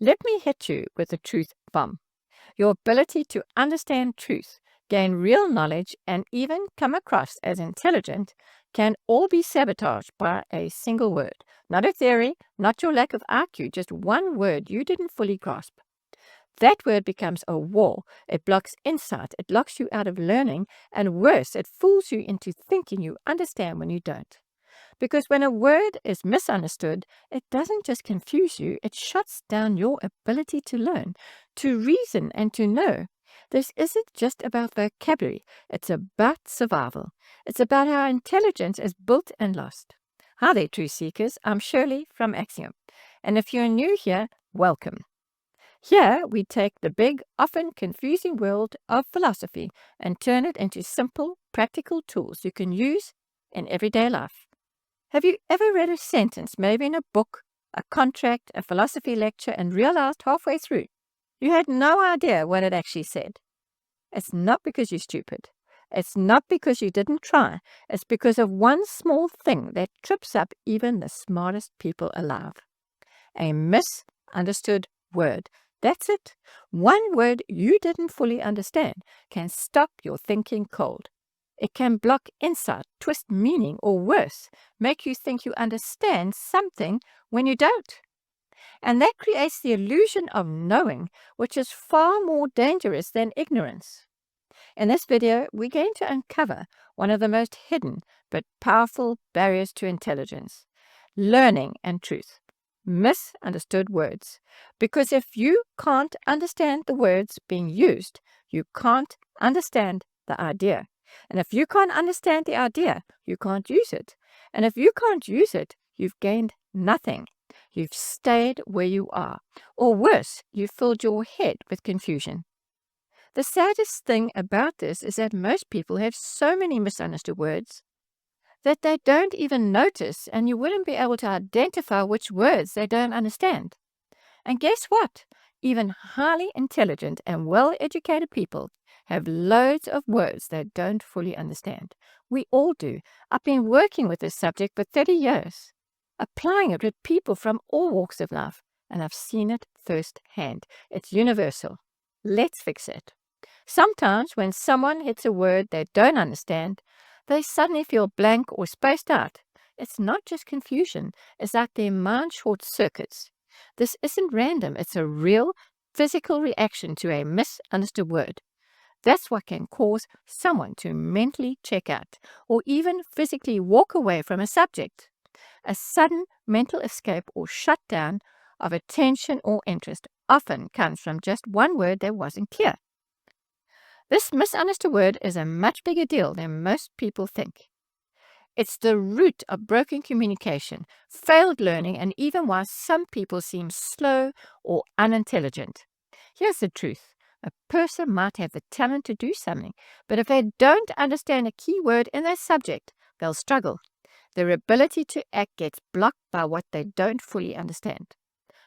Let me hit you with a truth bomb. Your ability to understand truth, gain real knowledge, and even come across as intelligent can all be sabotaged by a single word. Not a theory, not your lack of IQ, just one word you didn't fully grasp. That word becomes a wall. It blocks insight, it locks you out of learning, and worse, it fools you into thinking you understand when you don't. Because when a word is misunderstood, it doesn't just confuse you, it shuts down your ability to learn, to reason, and to know. This isn't just about vocabulary, it's about survival. It's about how intelligence is built and lost. Hi there, truth seekers. I'm Shirley from AXSIOM. And if you're new here, welcome. Here we take the big, often confusing world of philosophy and turn it into simple, practical tools you can use in everyday life. Have you ever read a sentence, maybe in a book, a contract, a philosophy lecture, and realized halfway through you had no idea what it actually said? It's not because you're stupid. It's not because you didn't try. It's because of one small thing that trips up even the smartest people alive. A misunderstood word. That's it. One word you didn't fully understand can stop your thinking cold. It can block insight, twist meaning, or worse, make you think you understand something when you don't. And that creates the illusion of knowing, which is far more dangerous than ignorance. In this video, we're going to uncover one of the most hidden but powerful barriers to intelligence: learning and truth. Misunderstood words. Because if you can't understand the words being used, you can't understand the idea. And if you can't understand the idea, you can't use it. And if you can't use it, you've gained nothing. You've stayed where you are. Or worse, you've filled your head with confusion. The saddest thing about this is that most people have so many misunderstood words that they don't even notice, and you wouldn't be able to identify which words they don't understand. And guess what? Even highly intelligent and well-educated people have loads of words they don't fully understand. We all do. I've been working with this subject for 30 years, applying it with people from all walks of life, and I've seen it firsthand. It's universal. Let's fix it. Sometimes when someone hits a word they don't understand, they suddenly feel blank or spaced out. It's not just confusion. It's like their mind short circuits. This isn't random. It's a real physical reaction to a misunderstood word. That's what can cause someone to mentally check out or even physically walk away from a subject. A sudden mental escape or shutdown of attention or interest often comes from just one word that wasn't clear. This misunderstood word is a much bigger deal than most people think. It's the root of broken communication, failed learning, and even why some people seem slow or unintelligent. Here's the truth. A person might have the talent to do something, but if they don't understand a key word in their subject, they'll struggle. Their ability to act gets blocked by what they don't fully understand.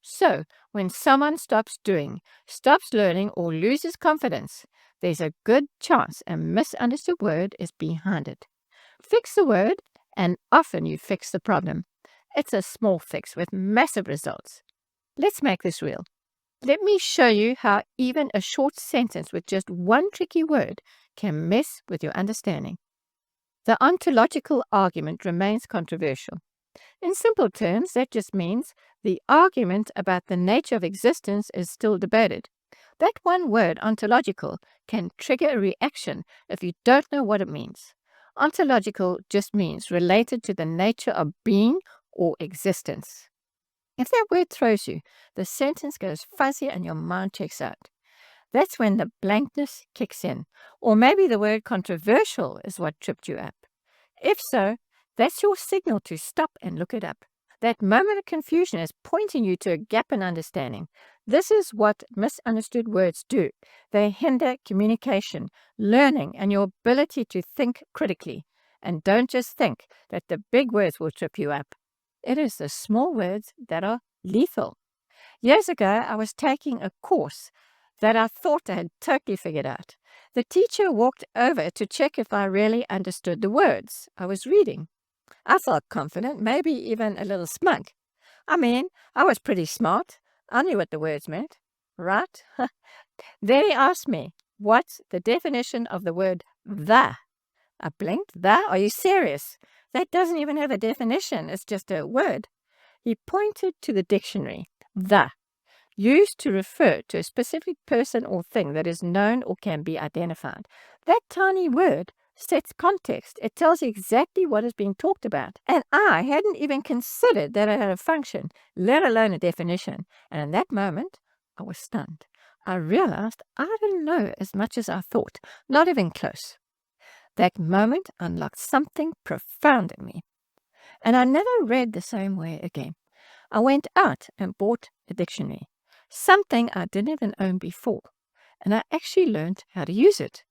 So, when someone stops doing, stops learning, or loses confidence, there's a good chance a misunderstood word is behind it. Fix the word, and often you fix the problem. It's a small fix with massive results. Let's make this real. Let me show you how even a short sentence with just one tricky word can mess with your understanding. The ontological argument remains controversial. In simple terms, that just means the argument about the nature of existence is still debated. That one word, ontological, can trigger a reaction if you don't know what it means. Ontological just means related to the nature of being or existence. If that word throws you, the sentence goes fuzzy and your mind checks out. That's when the blankness kicks in. Or maybe the word controversial is what tripped you up. If so, that's your signal to stop and look it up. That moment of confusion is pointing you to a gap in understanding. This is what misunderstood words do. They hinder communication, learning, and your ability to think critically. And don't just think that the big words will trip you up. It is the small words that are lethal. Years ago, I was taking a course that I thought I had totally figured out. The teacher walked over to check if I really understood the words I was reading. I felt confident, maybe even a little smug. I mean, I was pretty smart. I knew what the words meant, right? Then he asked me, what's the definition of the word the? I blinked. The? Are you serious? That doesn't even have a definition. It's just a word. He pointed to the dictionary. The, used to refer to a specific person or thing that is known or can be identified. That tiny word sets context. It tells you exactly what is being talked about. And I hadn't even considered that it had a function, let alone a definition. And in that moment, I was stunned. I realized I didn't know as much as I thought, not even close. That moment unlocked something profound in me. And I never read the same way again. I went out and bought a dictionary, something I didn't even own before, and I actually learned how to use it.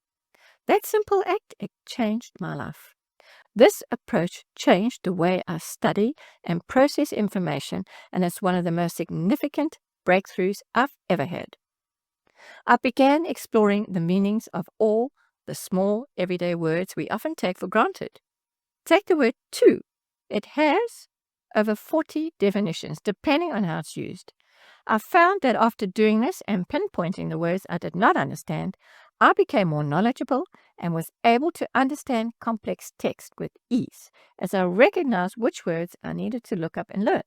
That simple act, it changed my life. This approach changed the way I study and process information, and it's one of the most significant breakthroughs I've ever had. I began exploring the meanings of all the small, everyday words we often take for granted. Take the word to. It has over 40 definitions, depending on how it's used. I found that after doing this and pinpointing the words I did not understand, I became more knowledgeable and was able to understand complex text with ease, as I recognized which words I needed to look up and learn.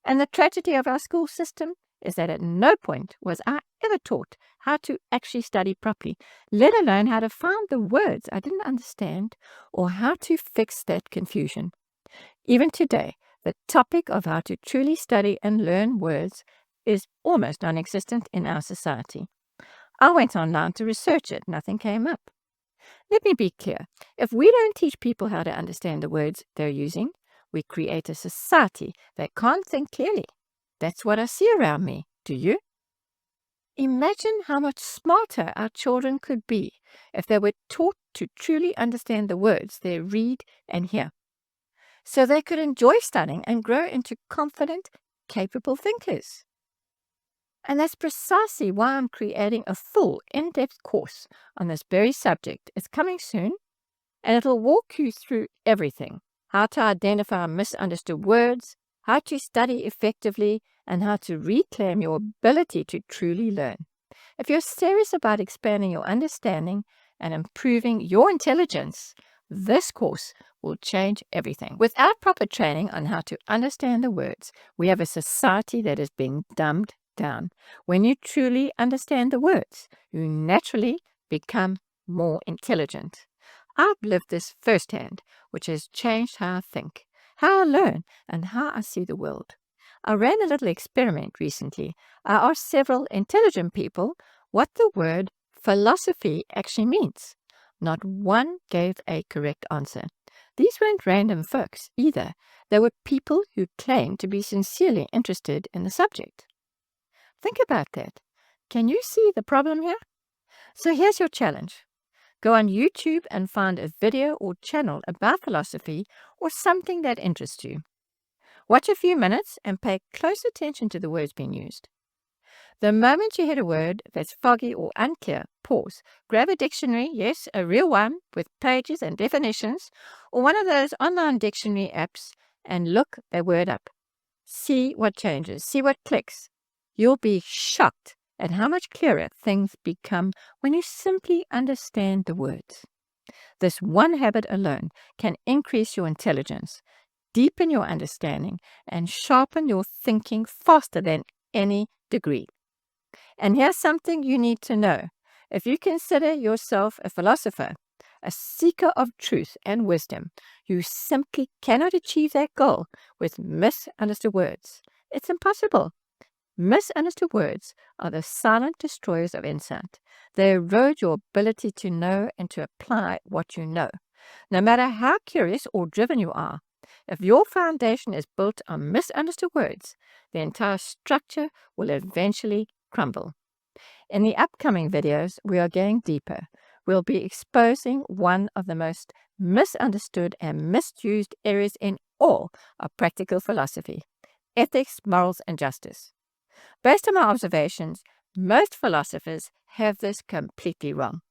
And the tragedy of our school system is that at no point was I ever taught how to actually study properly, let alone how to find the words I didn't understand or how to fix that confusion. Even today, the topic of how to truly study and learn words is almost non-existent in our society. I went online to research it. Nothing came up. Let me be clear. If we don't teach people how to understand the words they're using, we create a society that can't think clearly. That's what I see around me. Do you? Imagine how much smarter our children could be if they were taught to truly understand the words they read and hear, so they could enjoy studying and grow into confident, capable thinkers. And that's precisely why I'm creating a full, in-depth course on this very subject. It's coming soon, and it'll walk you through everything: how to identify misunderstood words, how to study effectively, and how to reclaim your ability to truly learn. If you're serious about expanding your understanding and improving your intelligence, this course will change everything. Without proper training on how to understand the words, we have a society that is being dumbed down. When you truly understand the words, you naturally become more intelligent. I've lived this firsthand, which has changed how I think, how I learn, and how I see the world. I ran a little experiment recently. I asked several intelligent people what the word philosophy actually means. Not one gave a correct answer. These weren't random folks either. They were people who claimed to be sincerely interested in the subject. Think about that. Can you see the problem here? So here's your challenge. Go on YouTube and find a video or channel about philosophy or something that interests you. Watch a few minutes and pay close attention to the words being used. The moment you hit a word that's foggy or unclear, pause. Grab a dictionary, yes, a real one, with pages and definitions, or one of those online dictionary apps, and look that word up. See what changes, see what clicks. You'll be shocked at how much clearer things become when you simply understand the words. This one habit alone can increase your intelligence, deepen your understanding, and sharpen your thinking faster than any degree. And here's something you need to know. If you consider yourself a philosopher, a seeker of truth and wisdom, you simply cannot achieve that goal with misunderstood words. It's impossible. Misunderstood words are the silent destroyers of insight. They erode your ability to know and to apply what you know. No matter how curious or driven you are, if your foundation is built on misunderstood words, the entire structure will eventually crumble. In the upcoming videos, we are going deeper. We'll be exposing one of the most misunderstood and misused areas in all of practical philosophy: ethics, morals, and justice. Based on my observations, most philosophers have this completely wrong.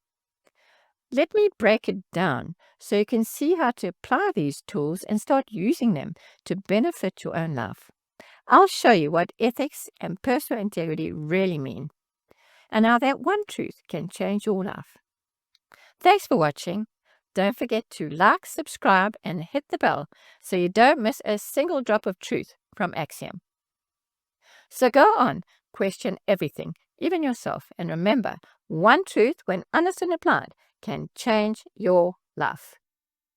Let me break it down so you can see how to apply these tools and start using them to benefit your own life. I'll show you what ethics and personal integrity really mean, and how that one truth can change your life. Thanks for watching. Don't forget to like, subscribe, and hit the bell so you don't miss a single drop of truth from AXSIOM. So go on, question everything, even yourself, and remember, one truth, when honest and applied, can change your life.